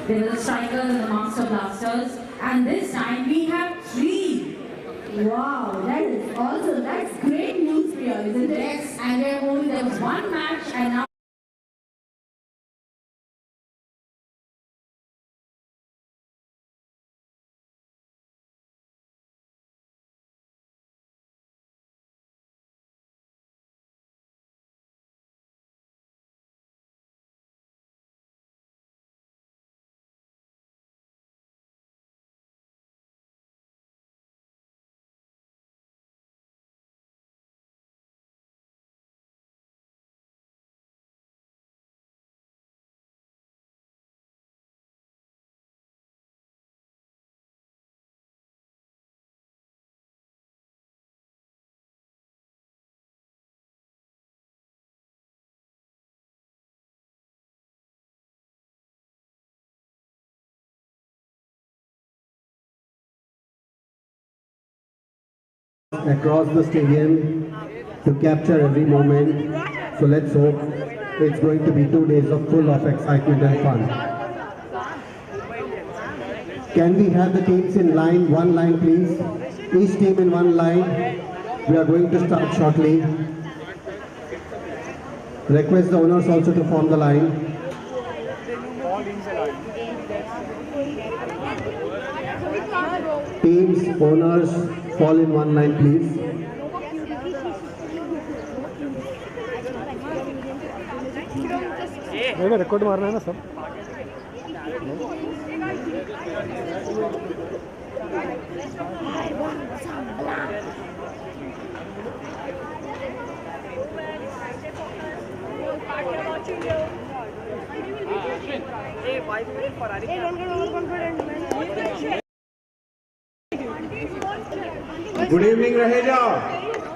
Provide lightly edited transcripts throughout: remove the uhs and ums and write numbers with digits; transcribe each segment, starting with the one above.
there were the strikers and the master blasters, and this time we have 3. Wow, that is awesome. That's great news for you, isn't it? Yes, and there was one match, and now across the stadium to capture every moment. So let's hope it's going to be 2 days of full of excitement and fun. Can we have the teams in line, one line please? Each team in one line. We are going to start shortly. Request the owners also to form the line. Teams, owners, fall in one line please. Record मारना है ना सब Good evening, RAHEJA.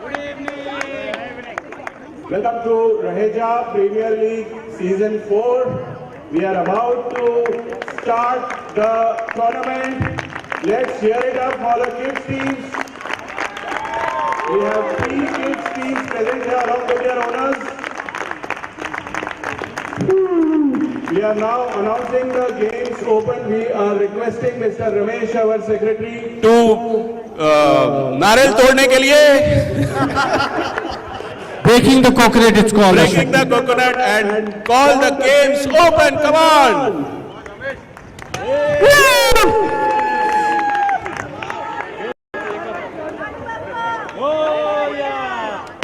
Good evening. Welcome to RAHEJA Premier League Season 4. We are about to start the tournament. Let's cheer it up for the kids teams. We have 3 kids teams present here along with their owners. We are now announcing the games open. We are requesting Mr. Ramesh, our secretary, to नारियल तोड़ने के लिए breaking the coconut it's called breaking the coconut and call the games open. Come on. Oh yeah!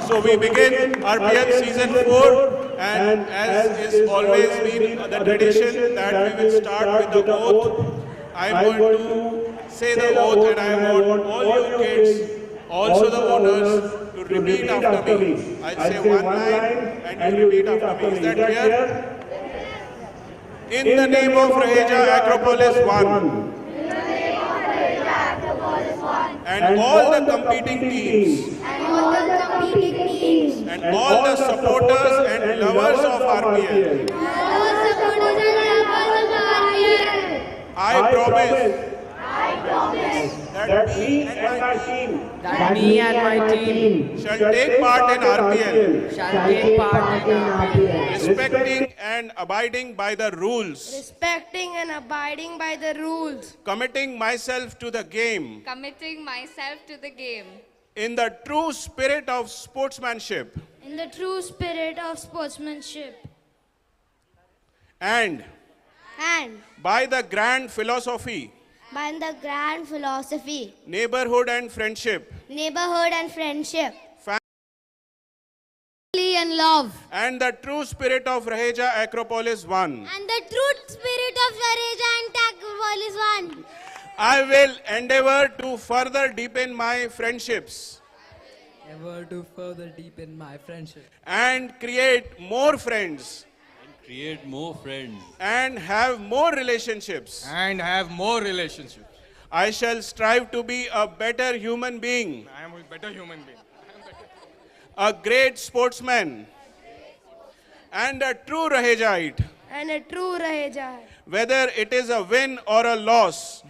So we begin RPL Season 4. And as is always been the tradition that we will start with the oath, I am going to say the oath and I want all you kids, also the owners, to repeat after me. I'll say one line and you repeat after me. Is that clear? In the name of RAHEJA Acropolis 1 and all the competing teams and all the supporters and lovers of RPL, I promise that me and my team shall take part in RPL, respecting and abiding by the rules, committing myself to the game in the true spirit of sportsmanship, and by the grand philosophy, neighborhood and friendship, and love, and the true spirit of RAHEJA Acropolis 1, and the truth spirit of RAHEJA and Acropolis 1. I will endeavor to further deepen my friendships and create more friends and have more relationships. I shall strive to be a better human being, a great sportsman, and a true RAHEJAite. Whether it is a win or a loss,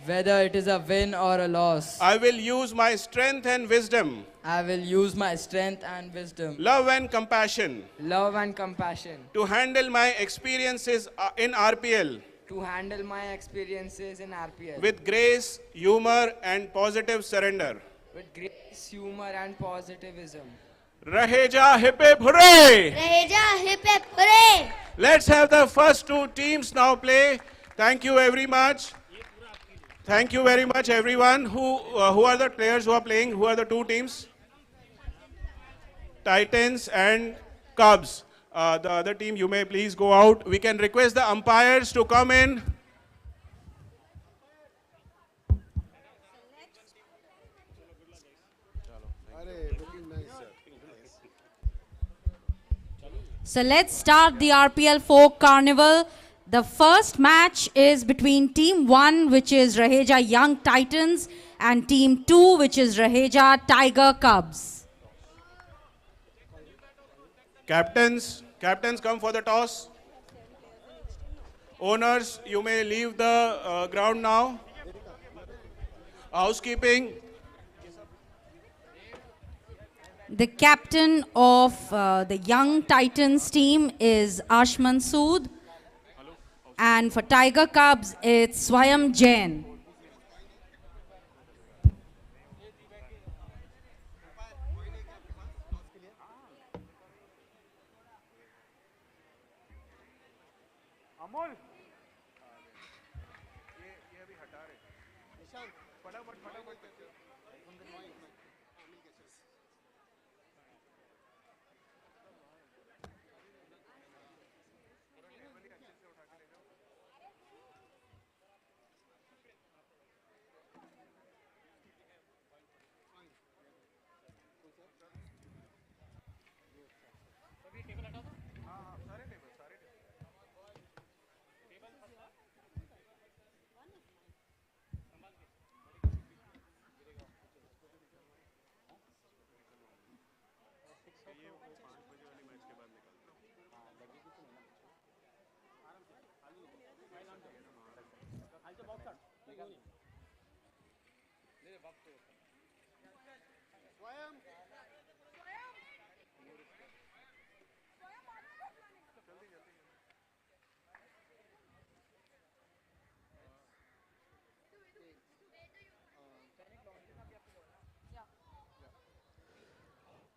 I will use my strength and wisdom I will use my strength and wisdom, love and compassion love and compassion to handle my experiences in RPL to handle my experiences in RPL with grace, humor, and positive surrender. with grace, humor, and positivism. Raheja, hip hip hooray! Raheja, hip hip hooray! Let's have the first two teams now play. Thank you very much. Thank you very much, everyone. Who are the players who are playing? Who are the two teams? Titans and Cubs. The other team, you may please go out. We can request the umpires to come in. So let's start the RPL Folk Carnival. The first match is between Team 1, which is RAHEJA Young Titans, and Team 2, which is RAHEJA Tiger Cubs. Captains, come for the toss. Owners, you may leave the ground now. Housekeeping. The captain of the Young Titans team is Ashman Sood. And for Tiger Cubs, it's Swayam Jain.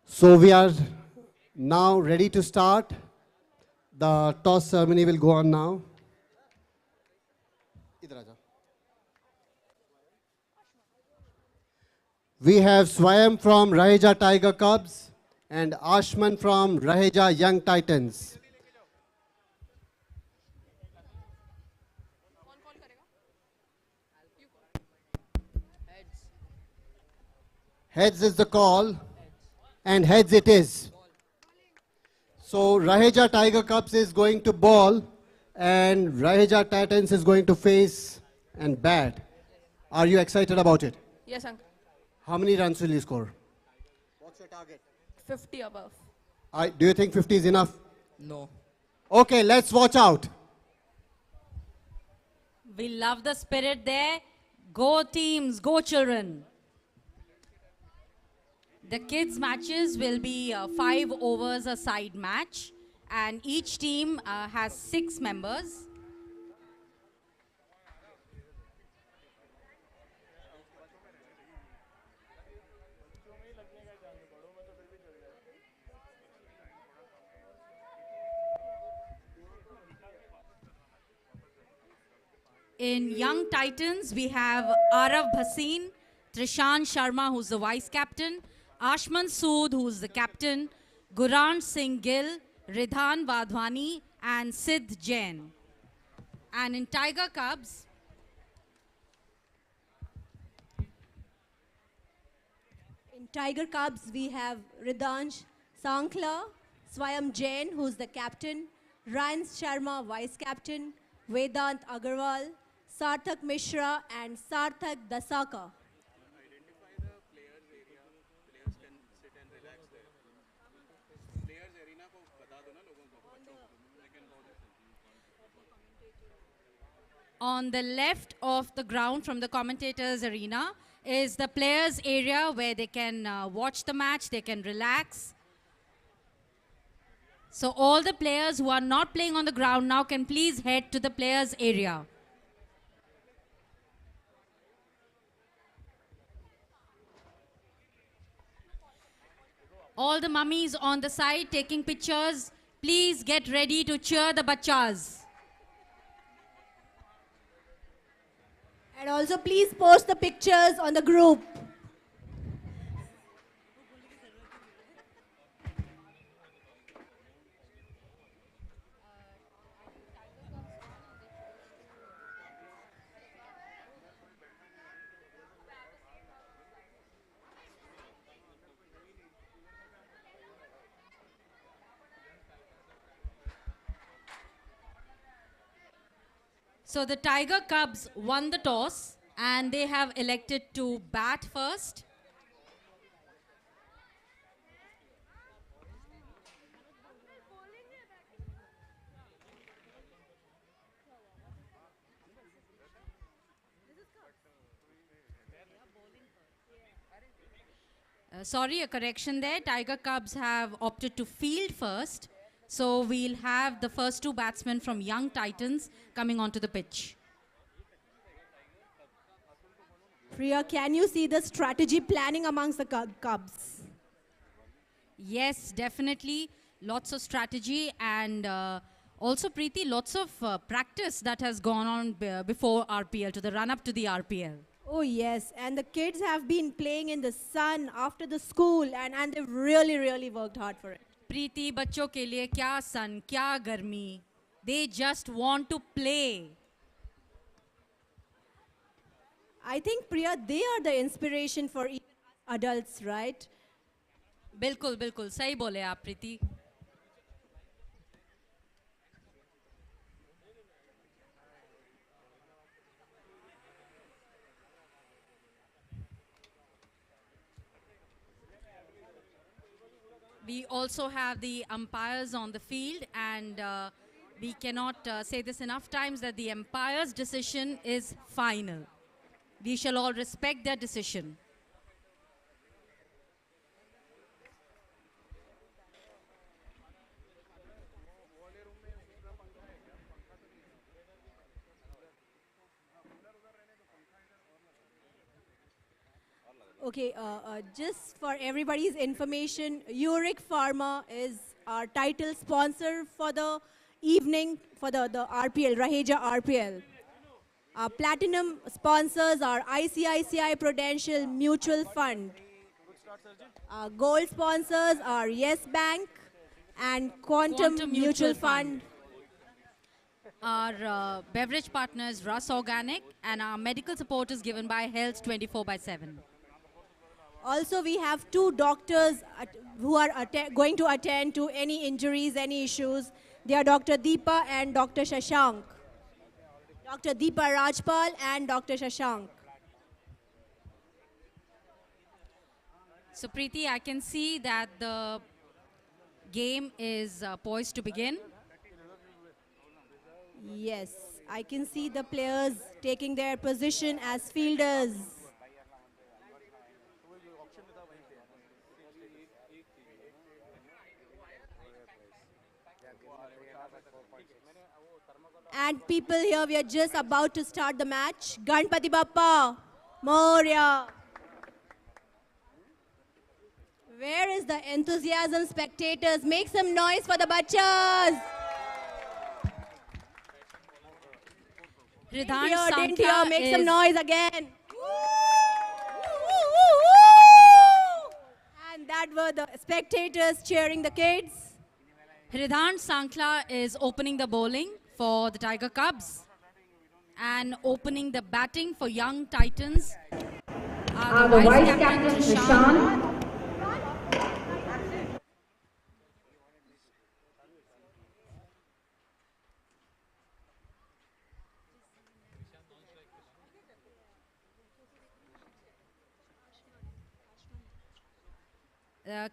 So we are now ready to start. The toss ceremony will go on now. We have Swayam from RAHEJA Tiger Cubs and Ashman from RAHEJA Young Titans. Heads is the call, and heads it is. So RAHEJA Tiger Cubs is going to ball, and RAHEJA Titans is going to face and bat. Are you excited about it? Yes, uncle. How many runs will you score? What's your target? 50 above. Do you think 50 is enough? No. Okay, let's watch out. We love the spirit there. Go teams, go children. The kids matches will be 5 overs a side match, and each team has 6 members. In Young Titans, we have Arav Bhasin, Trishan Sharma, who's the vice captain, Ashman Sood, who's the captain, Guran Singh Gill, Ridhan Vadhwani, and Sidh Jain. And in Tiger Cubs, In Tiger Cubs, we have Ridansh Sankla, Swayam Jain, who's the captain, Ryan Sharma, vice captain, Vedant Agarwal, Sarthak Mishra, and Sarthak Dasaka. on the left of the ground from the commentators arena, is the players area where they can watch the match, they can relax. So all the players who are not playing on the ground now can please head to the players area. All the mummies on the side taking pictures, please get ready to cheer the bachas. And also please post the pictures on the group. So the Tiger Cubs won the toss and they have elected to bat first. Sorry, a correction there. Tiger Cubs have opted to field first. So we'll have the first two batsmen from Young Titans coming onto the pitch. Priya, can you see the strategy planning amongst the Cubs? Yes, definitely. Lots of strategy and also, Preeti, lots of practice that has gone on before RPL, to the run-up to the RPL. Oh yes, and the kids have been playing in the sun after the school and they've really worked hard for it. प्रीति बच्चों के लिए क्या सन क्या गर्मी, they just want to play. I think, Priya, they are the inspiration for even adults, right? बिल्कुल बिल्कुल सही बोले आप प्रीति. We also have the umpires on the field, and we cannot say this enough times that the umpire's decision is final. We shall all respect their decision. Okay, just for everybody's information, Uric Pharma is our title sponsor for the evening for the RPL, RAHEJA RPL. Our platinum sponsors are ICICI Prudential Mutual Fund. Our gold sponsors are Yes Bank and Quantum Mutual Fund. Our beverage partner is Russ Organic, and our medical support is given by Health 24/7. Also, we have two doctors who are going to attend to any injuries, any issues. They are Dr. Deepa and Dr. Shashank. Dr. Deepa Rajpal and Dr. Shashank. So Preeti, I can see that the game is poised to begin. Yes, I can see the players taking their position as fielders. And people here, we are just about to start the match. Ganpati Bappa, Moria. Where is the enthusiasm, spectators? Make some noise for the bachas. Didn't hear, make some noise again. And that were the spectators cheering the kids. Hridhan Sankla is opening the bowling for the Tiger Cubs, and opening the batting for Young Titans are the Vice Captain Trishan.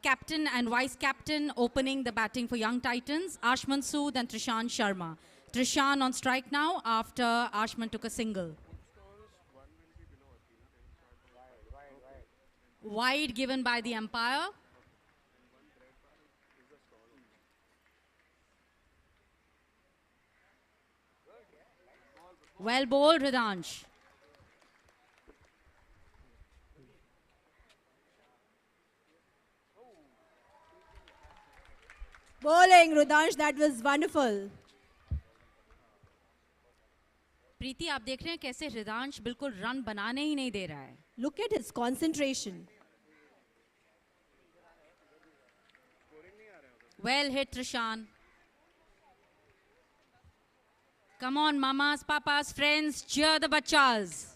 Captain and Vice Captain opening the batting for Young Titans, Ashman Sood and Trishan Sharma. Trishan on strike now after Ashman took a single. Wide given by the umpire. Well bowled, Ridansh. Bowling, Rudansh, that was wonderful. प्रीति आप देख रहे हैं कैसे रिदांश बिल्कुल run बनाने ही नहीं दे रहा है. Look at his concentration. Well hit, Trishan. Come on, mamas, papas, friends, cheer the bachas.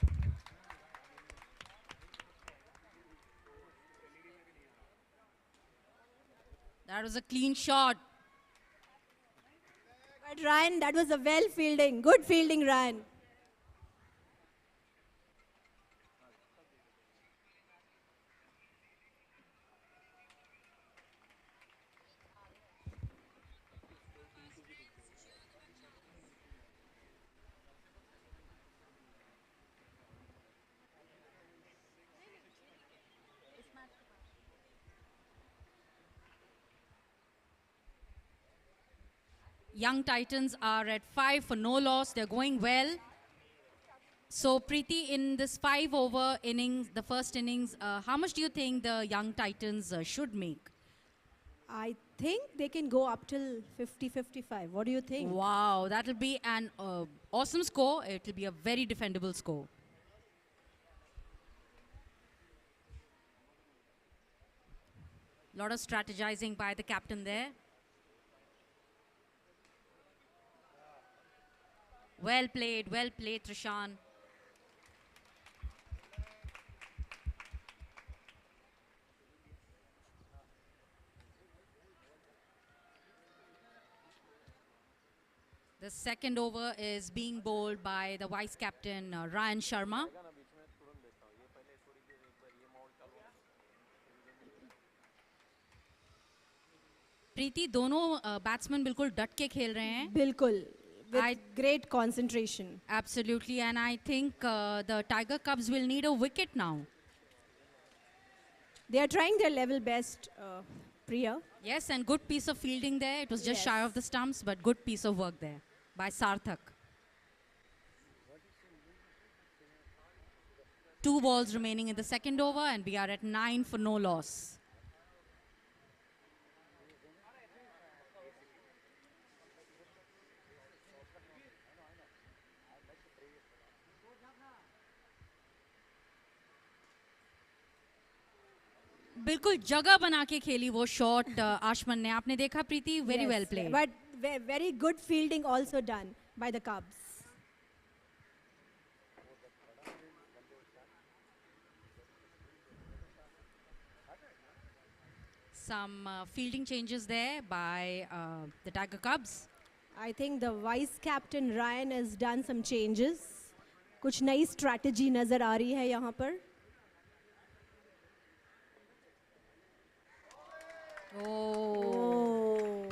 That was a clean shot. But Ryan, that was a well fielding. Good fielding, Ryan. Young Titans are at 5 for no loss. They're going well. So, Preeti, in this 5-over innings, the first innings, how much do you think the Young Titans should make? I think they can go up till 50-55. What do you think? Wow, that'll be an awesome score. It'll be a very defendable score. Lot of strategizing by the captain there. Well played, Trishan. The second over is being bowled by the vice captain, Ryan Sharma. प्रीति दोनों batsman बिल्कुल डट के खेल रहे हैं. बिल्कुल. With great concentration. Absolutely, and I think the Tiger Cubs will need a wicket now. They are trying their level best, Priya. Yes, and good piece of fielding there. It was just shy of the stumps, but good piece of work there by Sarthak. 2 balls remaining in the second over, and we are at 9 for no loss. बिल्कुल जगह बना के खेली वो shot आशमन ने. आपने देखा Preeti? Very well played. But very good fielding also done by the Cubs. Some fielding changes there by the Tiger Cubs. I think the vice captain Ryan has done some changes. कुछ नई strategy नजर आ रही है यहाँ पर. Oh.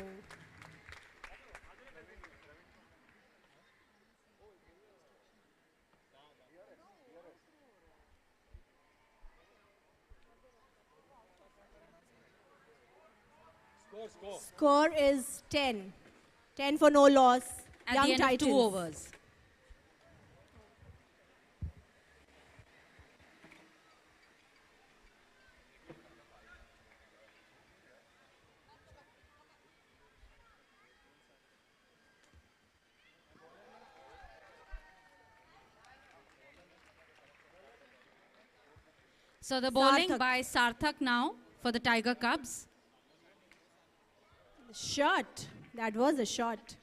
Score is 10. 10 for no loss. At Young the end Titans. of 2 overs. So the bowling Sarthak. by Sarthak now for the Tiger Cubs. Shot. That was a shot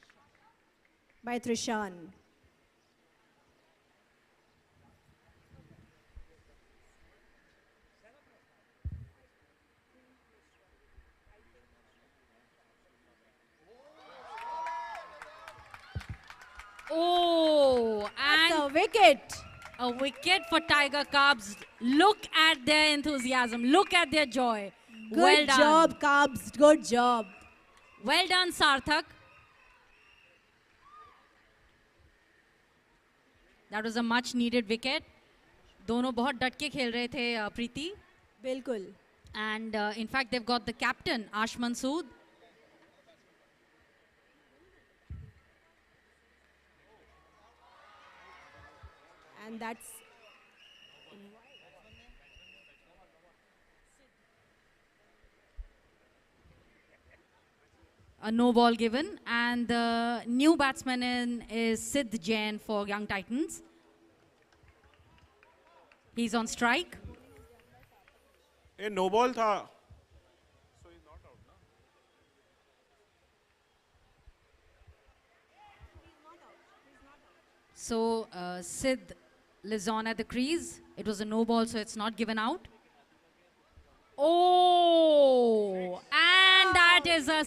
by Trishan. Oh, That's and a wicket. a wicket for Tiger Cubs. Look at their enthusiasm. Look at their joy. Well Good done. job, Cubs. Good job. Well done, Sarthak. That was a much needed wicket. दोनों बहुत डट के खेल रहे थे प्रीति. Bilkul. And in fact, they've got the captain, Ashman Sood. And that's A no ball given. And the new batsman is Sid Jain for Young Titans. He's on strike. A no ball tha. So Sid lives on at the crease. It was a no ball, so it's not given out. Oh, and that is a...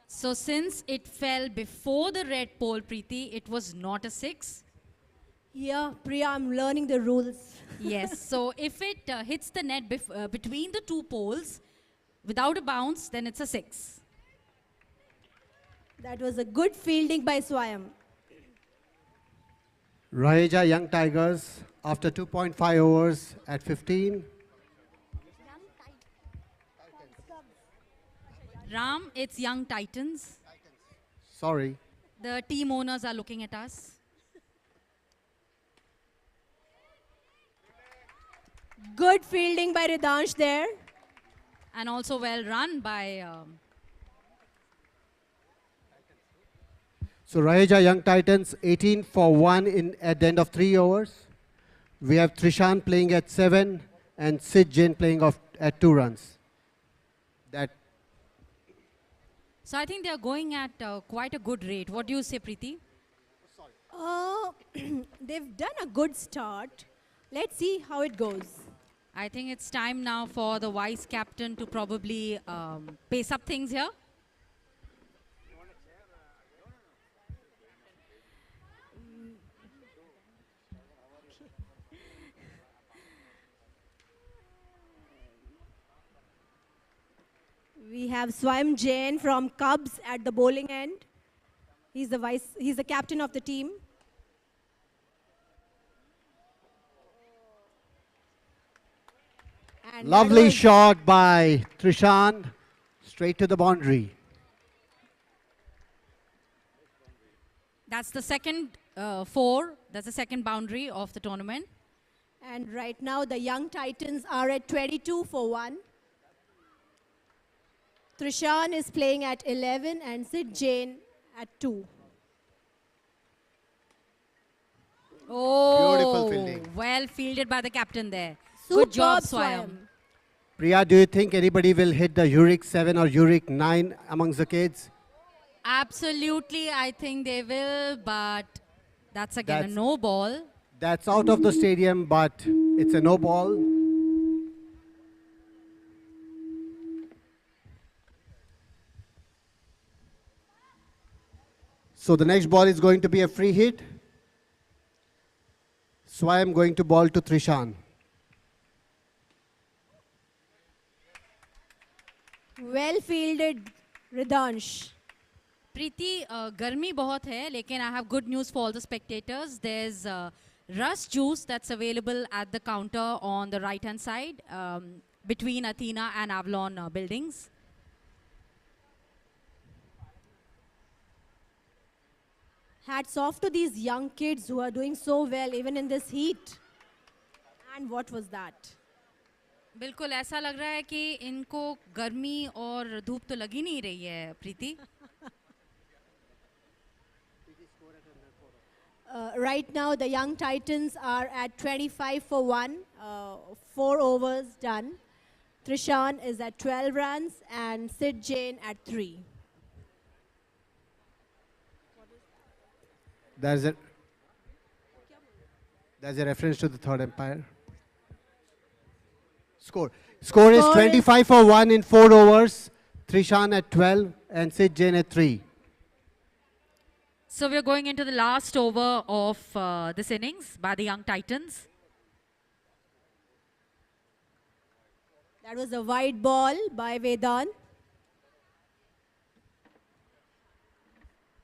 So since it fell before the red pole, Preeti, it was not a 6. yeah, Priya, I'm learning the rules. Yes, so if it hits the net between the two poles without a bounce, then it's a 6. That was a good fielding by Swayam. Raheja Young Tigers after 2.5 overs at 15. Ram, it's Young Titans. Sorry. The team owners are looking at us. Good fielding by Ridansh there. And also well run by... So Raheja Young Titans 18 for 1 at the end of 3 overs. We have Trishan playing at 7 and Sid Jain playing at 2 runs. So I think they're going at quite a good rate. What do you say, Preeti? They've done a good start. Let's see how it goes. I think it's time now for the vice captain to probably pace up things here. We have Swayam Jain from CUBS at the bowling end. He's the captain of the team. And Lovely shot by Trishan, straight to the boundary. That's the second 4. That's the second boundary of the tournament. And right now the Young Titans are at 22 for 1. Trishan is playing at 11 and Sid Jain at 2. Oh, Beautiful fielding. Well fielded by the captain there. Superb, Good job, Swayam. Priya, do you think anybody will hit the Uric 7 or Uric 9 amongst the kids? Absolutely, I think they will, but that's again a no ball. That's out of the stadium, but it's a no ball. So the next ball is going to be a free hit. So I am going to ball to Trishan. Well fielded, Ridansh. Preeti, garmi bahut hai, lekin I have good news for all the spectators. There's rus juice that's available at the counter on the right-hand side between Athena and Avalon buildings. Hats off to these young kids who are doing so well even in this heat. And what was that? बिल्कुल ऐसा लग रहा है कि इनको गर्मी और धूप तो लगी नहीं रही है, प्रीति. Right now the Young Titans are at 25 for 1, 4 overs done. Trishan is at 12 runs and Sid Jain at 3. There's a reference to the third umpire. Score is 25 for 1 in 4 overs. Trishan at 12 and Sid Jain at 3. So we're going into the last over of this innings by the Young Titans. That was a wide ball by Vedant.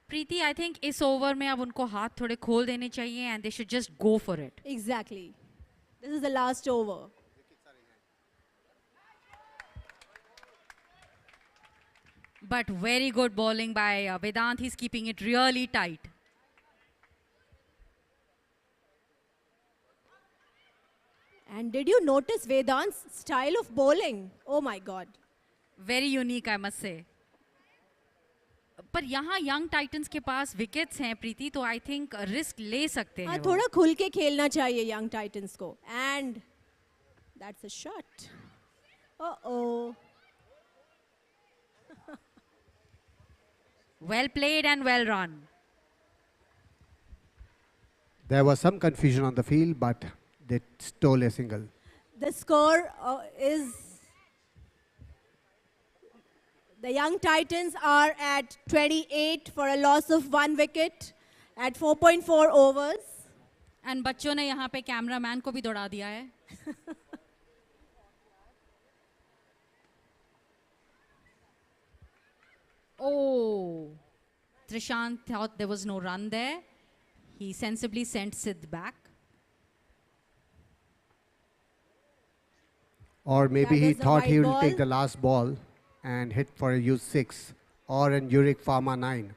Preeti, I think इस over में अब उनको हाथ थोड़े खोल देने चाहिए and they should just go for it. Exactly. This is the last over. But very good bowling by Vedant. He's keeping it really tight. And did you notice Vedant's style of bowling? Oh my God. Very unique, I must say. पर यहाँ young titans के पास wickets हैं प्रीति, तो I think risk ले सकते हैं हाँ, वो. थोड़ा खुल के खेलना चाहिए young titans को. And that's a shot. Uh-oh. Well played and well run. There was some confusion on the field, but they stole a single. The score is... The young titans are at 28 for a loss of 1 wicket at 4.4 overs. And बच्चों ने यहाँ पे cameraman को भी दौड़ा दिया है. Oh, Trishant thought there was no run there. He sensibly sent Sid back. Or maybe That he was a thought he wide will take ball. the last ball and hit for a use 6 or an Uric Pharma 9.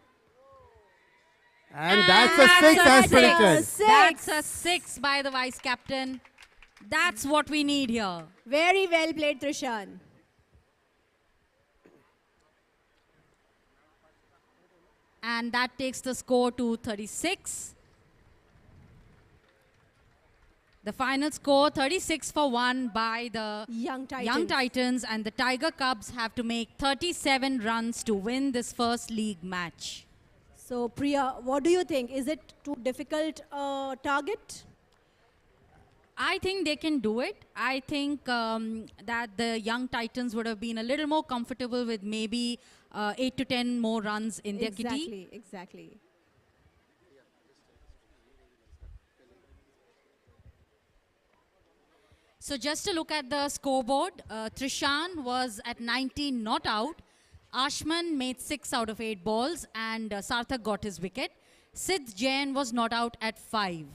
And that's a 6 as predicted. That's a 6 by the vice captain. That's what we need here. Very well played, Trishant. And that takes the score to 36. The final score, 36 for 1 by the Young Titans. Young Titans, and the Tiger Cubs have to make 37 runs to win this first league match. So, Priya, what do you think? Is it too difficult target? I think they can do it. I think that the Young Titans would have been a little more comfortable with maybe 8 to 10 more runs in their kitty. Exactly. So just to look at the scoreboard, Trishant was at 19 not out. Ashman made 6 out of 8 balls and Sarthak got his wicket. Sid Jain was not out at 5.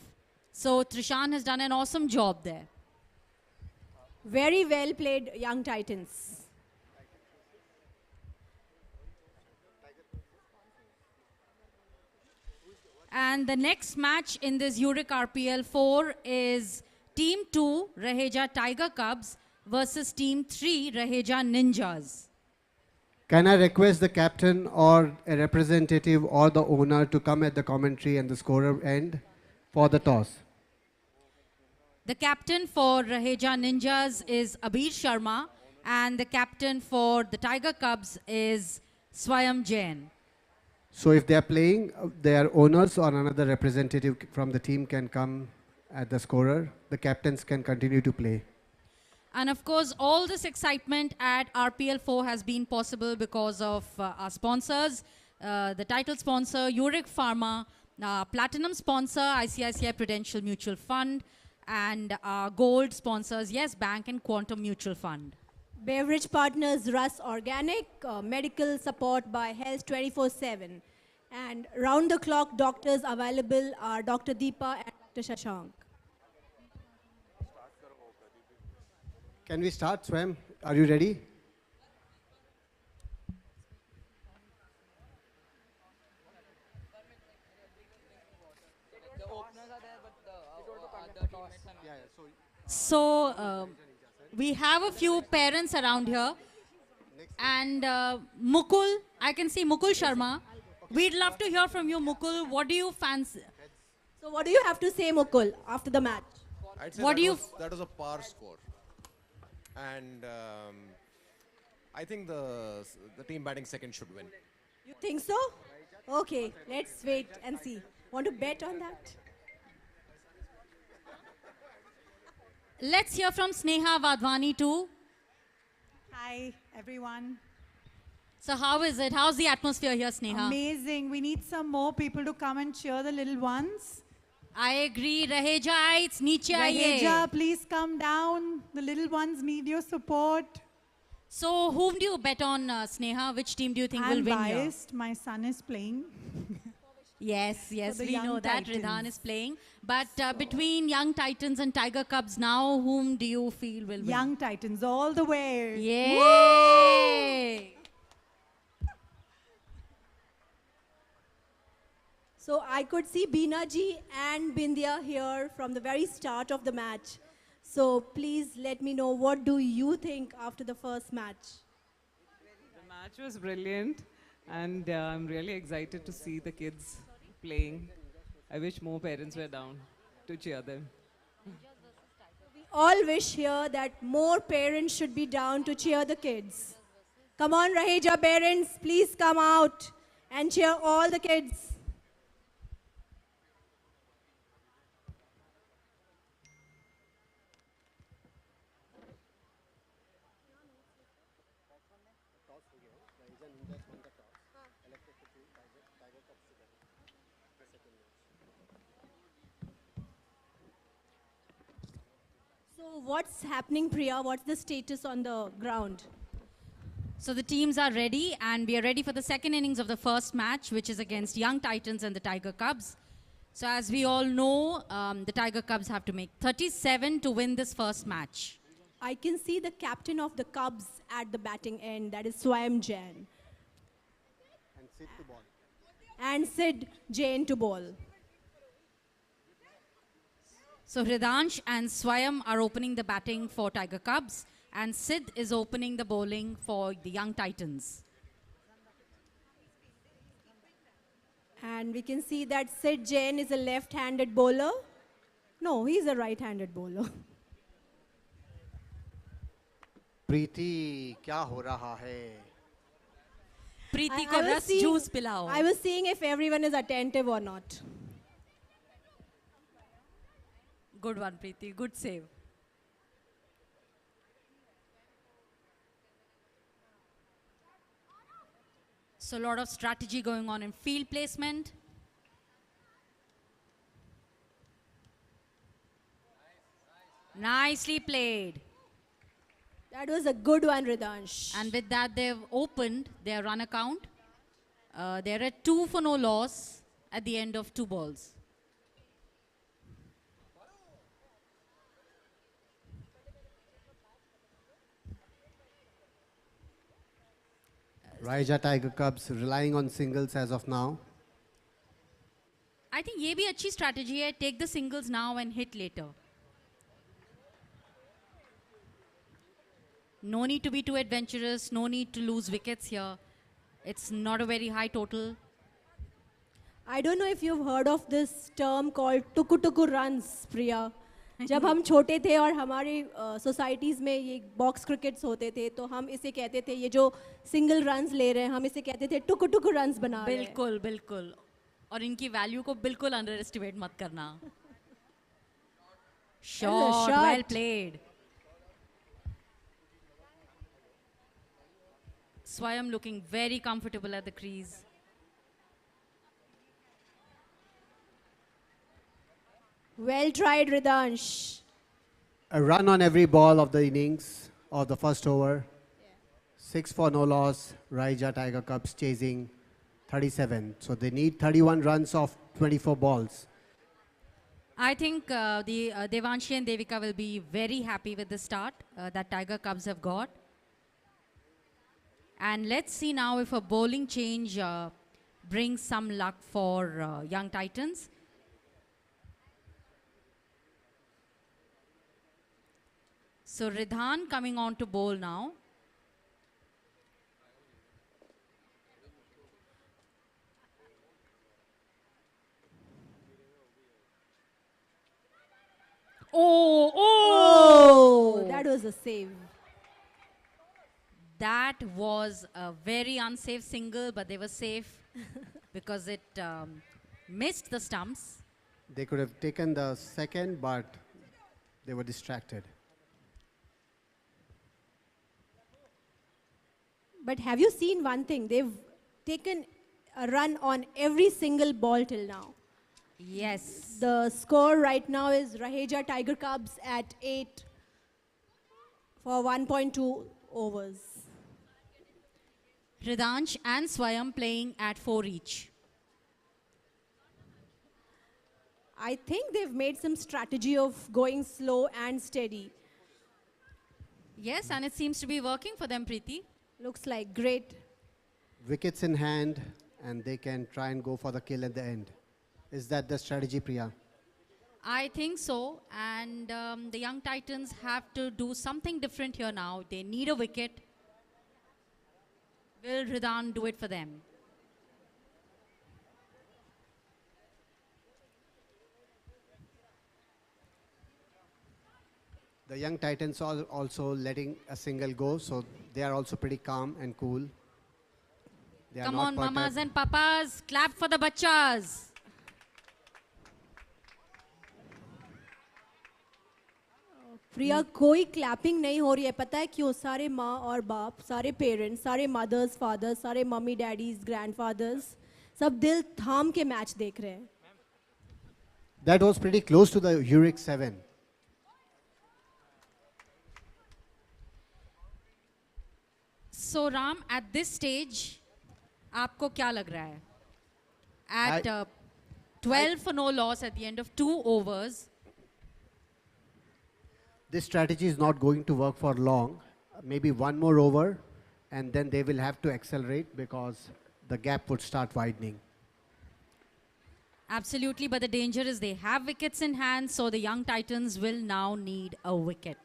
So Trishant has done an awesome job there. Very well played, Young Titans. And the next match in this Uric RPL 4 is Team 2, RAHEJA Tiger Cubs versus Team 3, RAHEJA Ninjas. Can I request the captain or a representative or the owner to come at the commentary and the scorer end for the toss? The captain for RAHEJA Ninjas is Abir Sharma and the captain for the Tiger Cubs is Swayam Jain. So if they are playing, their owners or another representative from the team can come at the scorer. The captains can continue to play. And of course, all this excitement at RPL 4 has been possible because of our sponsors. The title sponsor, Uric Pharma, platinum sponsor, ICICI Prudential Mutual Fund, and our gold sponsors, Yes Bank and Quantum Mutual Fund. Beverage partners, Russ Organic, medical support by Health 24/7. And round-the-clock doctors available are Dr. Deepa and Dr. Shashank. Can we start, Swam? Are you ready? So, we have a few parents around here. And Mukul, I can see Mukul Sharma. We'd love to hear from you, Mukul. What do you fancy? So what do you have to say, Mukul, after the match? I'd say What do you that was a par score. And I think the team batting second should win. You think so? Okay, let's wait and see. Want to bet on that? Let's hear from Sneha Vadvani too. Hi, everyone. So how is it? How's the atmosphere here, Sneha? Amazing. We need some more people to come and cheer the little ones. I agree. Rahejaites, niche aaye. RAHEJA, please come down. The little ones need your support. So whom do you bet on, Sneha? Which team do you think will I'm win here? biased. My son is playing. Yes, yes, the we young know that Titans. Ridhan is playing. But between Young Titans and Tiger Cubs now, whom do you feel will win? Young Titans all the way. Yay! So I could see Beena ji and Bindya here from the very start of the match. So please let me know, what do you think after the first match? The match was brilliant, and I'm really excited to see the kids playing. I wish more parents were down to cheer them. We all wish here that more parents should be down to cheer the kids. Come on, Raheja parents, please come out and cheer all the kids. So what's happening, Priya? What's the status on the ground? So the teams are ready, and we are ready for the second innings of the first match, which is against Young Titans and the Tiger Cubs. So as we all know, the Tiger Cubs have to make 37 to win this first match. I can see the captain of the Cubs at the batting end, that is Swayam Jain. And Sid Jain to bowl. So Hridansh and Swayam are opening the batting for Tiger Cubs, and Sid is opening the bowling for the Young Titans. And we can see that Sid Jain is a left-handed bowler. No, he's a right-handed bowler. प्रीति क्या हो रहा है? Preeti I ko was ras seeing- juice pilao. I was seeing if everyone is attentive or not. Good one, Preeti. Good save. So a lot of strategy going on in field placement. Nicely played. That was a good one, Hridansh. And with that, they've opened their run account. They're at 2 for no loss at the end of 2 balls. Raheja Tiger Cubs relying on singles as of now. I think ये भी अच्छी strategy है. Take the singles now and hit later. No need to be too adventurous. No need to lose wickets here. It's not a very high total. I don't know if you've heard of this term called tuku tuku runs, Priya. जब हम छोटे थे और हमारे societies में ये box crickets होते थे तो हम इसे कहते थे, ये जो सिंगल रन्स ले रहे हैं हम इसे कहते थे टुकु टुकु रन्स बना रहे हैं. बिल्कुल बिल्कुल. और इनकी वैल्यू को बिल्कुल अंडर एस्टिमेट मत करना. Shot, well played. Swayam looking very comfortable at the crease. Well tried, Hridansh. A run on every ball of the innings of the first over. 6 for no loss. Raheja Tiger Cubs chasing 37. So they need 31 runs off 24 balls. I think the Devanshi and Devika will be very happy with the start that Tiger Cubs have got. And let's see now if a bowling change brings some luck for Young Titans. So Ridhan coming on to bowl now. Oh, that was a save. That was a very unsafe single, but they were safe because it missed the stumps. They could have taken the second, but they were distracted. But have you seen one thing? They've taken a run on every single ball till now. Yes. The score right now is Raheja Tiger Cubs at 8 for 1.2 overs. Hridansh and Swayam playing at 4 each. I think they've made some strategy of going slow and steady. Yes, and it seems to be working for them, Preeti. Looks like great. Wickets in hand, and they can try and go for the kill at the end. Is that the strategy, Priya? I think so. And the young Titans have to do something different here now. They need a wicket. Will Ridan do it for them? The young Titans are also letting a single go, so they are also pretty calm and cool. They are Come not on, perturbed. mamas and papas, clap for the bachas. प्रिया कोई clapping नहीं हो रही है, पता है क्यों? सारे माँ और बाप, सारे पेरेंट्स, सारे मदर्स फादर्स, सारे मम्मी डैडीज, ग्रैंडफादर्स, सब दिल थाम के मैच देख रहे हैं. That was pretty close to the Uric 7. So Ram, at this stage, आपको क्या लग रहा है? At 12 for no loss at the end of 2 overs. This strategy is not going to work for long. Maybe one more over, and then they will have to accelerate because the gap would start widening. Absolutely, but the danger is they have wickets in hand, so the young Titans will now need a wicket.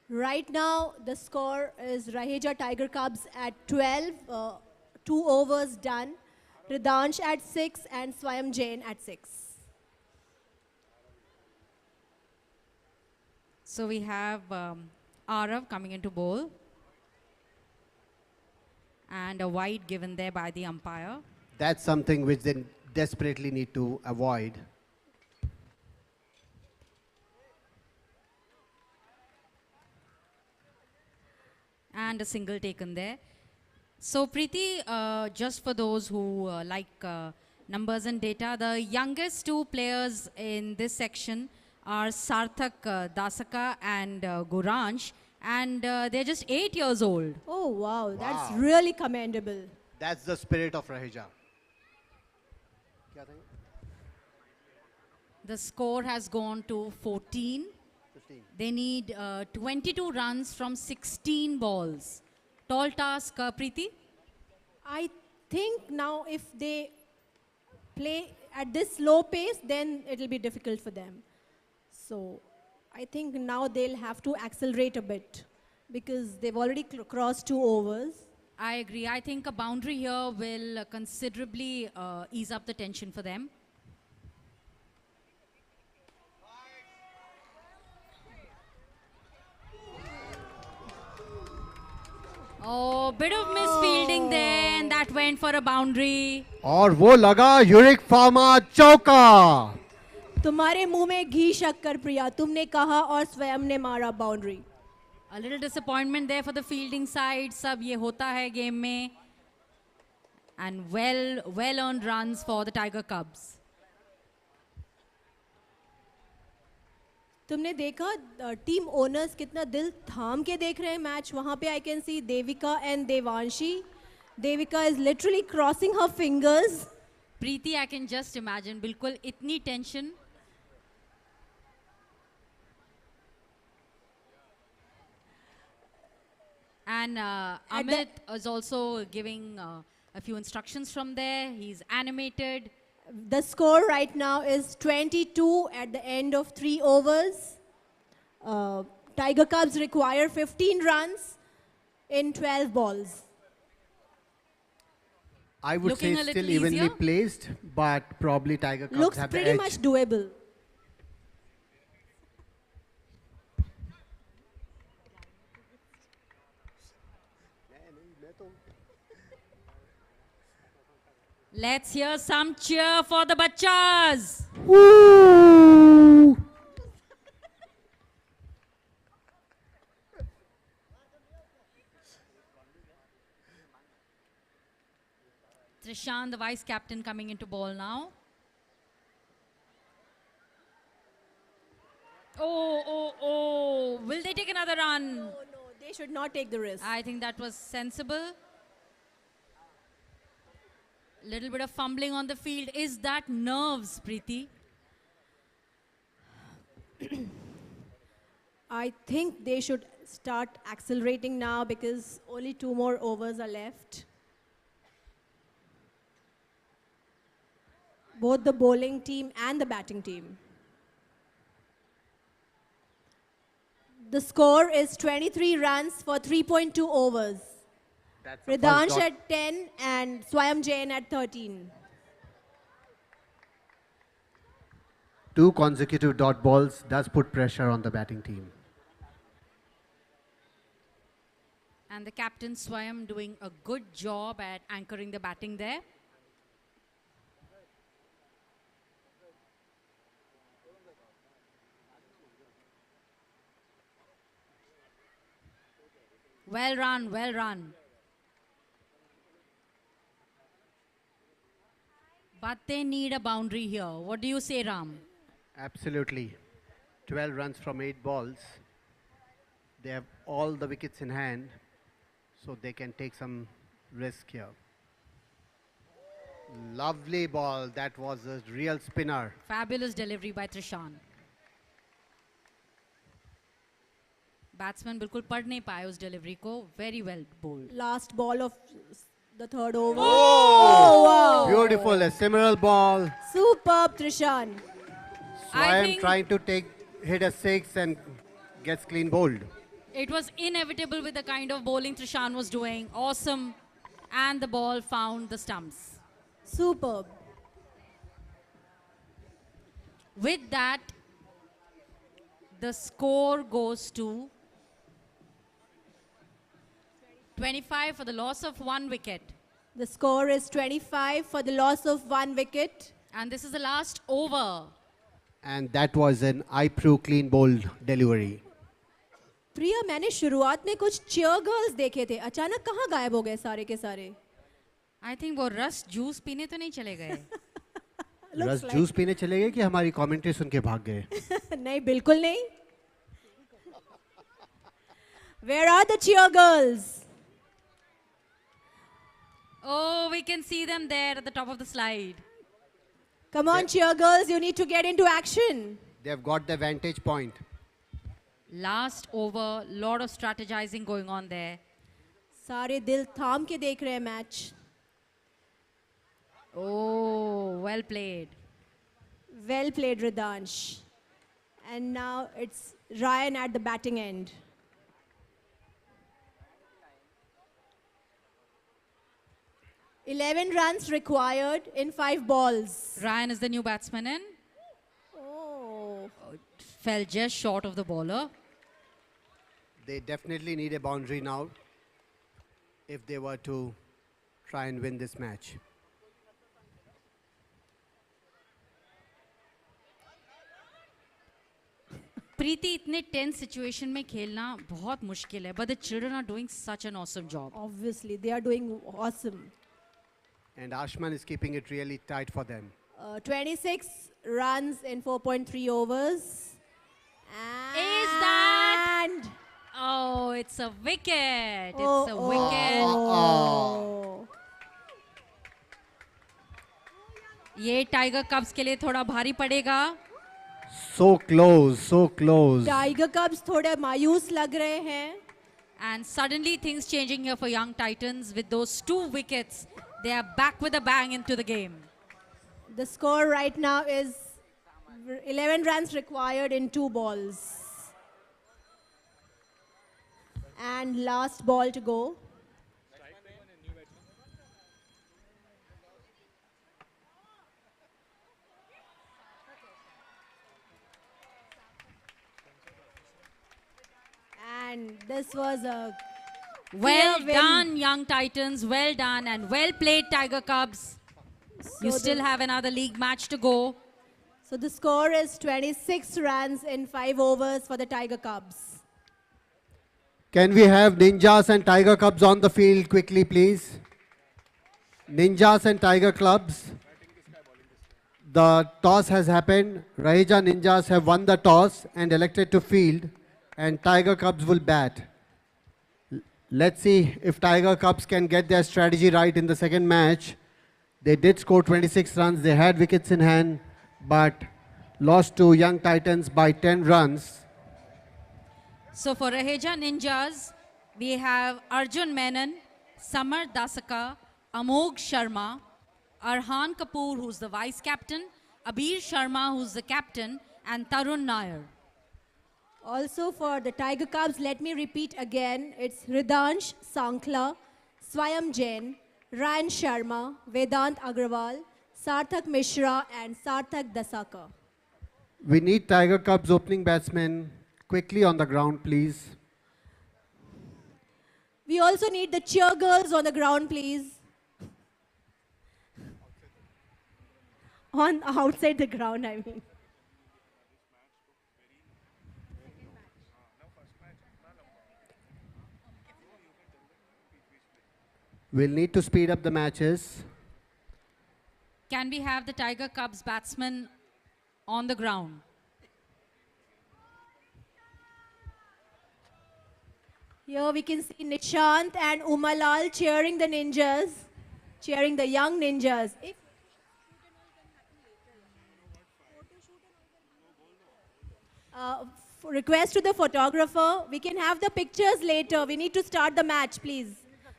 Right now, the score is Raheja Tiger Cubs at 12, 2 overs done. Ridansh at 6 and Swayam Jain at 6. So we have Arav coming into bowl. And a wide given there by the umpire. That's something which they desperately need to avoid. And a single taken there. So Preeti, just for those who like numbers and data, the youngest 2 players in this section are Sarthak Dasaka and Guransh, and they're just 8 years old. Oh wow, that's really commendable. That's the spirit of Raheja. The score has gone to 14. 15. They need 22 runs from 16 balls. Tall task, Preeti? I think now if they play at this slow pace, then it will be difficult for them. So I think now they'll have to accelerate a bit because they've already crossed 2 overs. I agree. I think a boundary here will considerably ease up the tension for them. Oh, bit of misfielding there, and that went for a boundary. और वो लगा uric pharma चौका. तुम्हारे मुंह में घी शक्कर प्रिया, तुमने कहा और स्वयं ने मारा boundary. A little disappointment there for the fielding side. सब ये होता है गेम में. And well earned runs for the Tiger Cubs. तुमने देखा टीम ओनर्स कितना दिल थाम के देख रहे हैं मैच. वहां पे I can see Devika and Devanshi. Devika is literally crossing her fingers. Preeti, I can just imagine, बिल्कुल इतनी tension. And Amit is also giving a few instructions from there. He's animated. The score right now is 22 at the end of 3 overs. Tiger Cubs require 15 runs in 12 balls. I would Looking say a little still evenly easier. placed, but probably Tiger Cubs Looks have the pretty edge. much doable. Let's hear some cheer for the bachas. Woo! Trishan, the vice captain, coming into ball now. Oh. Will they take another run? No, they should not take the risk. I think that was sensible. Little bit of fumbling on the field. Is that nerves, Preeti? I think they should start accelerating now because only 2 more overs are left. Both the bowling team and the batting team. The score is 23 runs for 3.2 overs. That's the first Ridansh dot. at 10 and Swayam Jain at 13. 2 consecutive dot balls does put pressure on the batting team. And the captain Swayam doing a good job at anchoring the batting there. Well run, well run. But they need a boundary here. What do you say, Ram? Absolutely. 12 runs from 8 balls. They have all the wickets in hand, so they can take some risk here. Lovely ball. That was a real spinner. Fabulous delivery by Trishan. Batsman बिल्कुल पढ़ नहीं पाए उस delivery को. Very well bowled. Last ball of the 3rd over. Oh, wow. Beautiful. A similar ball. Superb, Trishan. Swayam trying to hit a 6 and gets clean bowled. It was inevitable with the kind of bowling Trishan was doing. Awesome. And the ball found the stumps. Superb. With that, the score goes to 25 for the loss of 1 wicket. The score is 25 for the loss of 1 wicket. And this is the last over. And that was an eye-proof clean bowled delivery. प्रिया, मैंने शुरुआत में कुछ cheer girls देखे थे. अचानक कहाँ गायब हो गए सारे के सारे? I think वो रस जूस पीने तो नहीं चले गए. रस जूस पीने चले गए कि हमारी कमेंट्री सुन के भाग गए? नहीं, बिल्कुल नहीं. Where are the cheer girls? Oh, we can see them there at the top of the slide. Come on, cheer girls, you need to get into action. They have got the vantage point. Last over, lot of strategizing going on there. सारे दिल थाम के देख रहे हैं match. Oh, well played. Well played, Ridansh. And now it's Ryan at the batting end. "11 runs required in 5 balls." Ryan is the new batsman in. Oh. Fell just short of the bowler. They definitely need a boundary now if they were to try and win this match. प्रीति, इतने tense situation में खेलना बहुत मुश्किल है, but the children are doing such an awesome job. Obviously, they are doing awesome. And Ashman is keeping it really tight for them. 26 runs in 4.3 overs. Is that? Oh, it's a wicket. It's a wicket. ये tiger कब्स के लिए थोड़ा भारी पड़ेगा. So close, so close. Tiger Cubs थोड़े मायूस लग रहे हैं. And suddenly things changing here for young Titans with those 2 wickets. They are back with a bang into the game. The score right now is 11 runs required in 2 balls. And last ball to go. And this was a Well clear win. done, young Titans. Well done and well played, Tiger Cubs. You So still the- have another league match to go. So the score is 26 runs in 5 overs for the Tiger Cubs. Can we have Ninjas and Tiger Cubs on the field quickly, please? Ninjas and Tiger Clubs. The toss has happened. RAHEJA Ninjas have won the toss and elected to field, and Tiger Cubs will bat. Let's see if Tiger Cubs can get their strategy right in the second match. They did score 26 runs. They had wickets in hand, but lost to Young Titans by 10 runs. So for Raheja Ninjas, we have Arjun Menon, Samar Dasaka, Amog Sharma, Arhan Kapoor, who's the vice captain, Abir Sharma, who's the captain, and Tarun Nair. Also for the Tiger Cubs, let me repeat again. It's Ridansh Sankla, Swayam Jain, Ryan Sharma, Vedant Agrawal, Sarthak Mishra, and Sarthak Dasaka. We need Tiger Cubs opening batsmen quickly on the ground, please. We also need the cheer girls on the ground, please. On outside the ground, I mean. We'll need to speed up the matches. Can we have the Tiger Cubs batsmen on the ground? Here we can see Nishant and Umalal cheering the ninjas, cheering the young ninjas. Request to the photographer, we can have the pictures later. We need to start the match, please.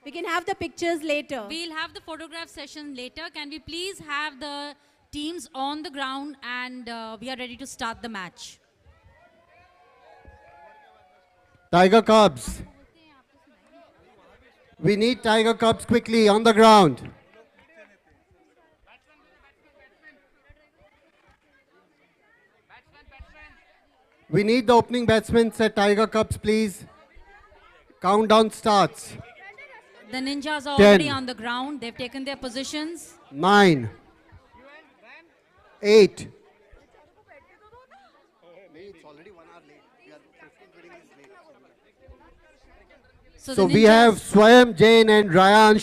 We can have the pictures later. We'll have the photograph session later. Can we please have the teams on the ground, and we are ready to start the match. Tiger Cubs. We need Tiger Cubs quickly on the ground. We need the opening batsmen at Tiger Cubs, please. Countdown starts. The Ninjas are 10. already on the ground. They've taken their positions. 9, 8. So we have Swayam Jain and Ryan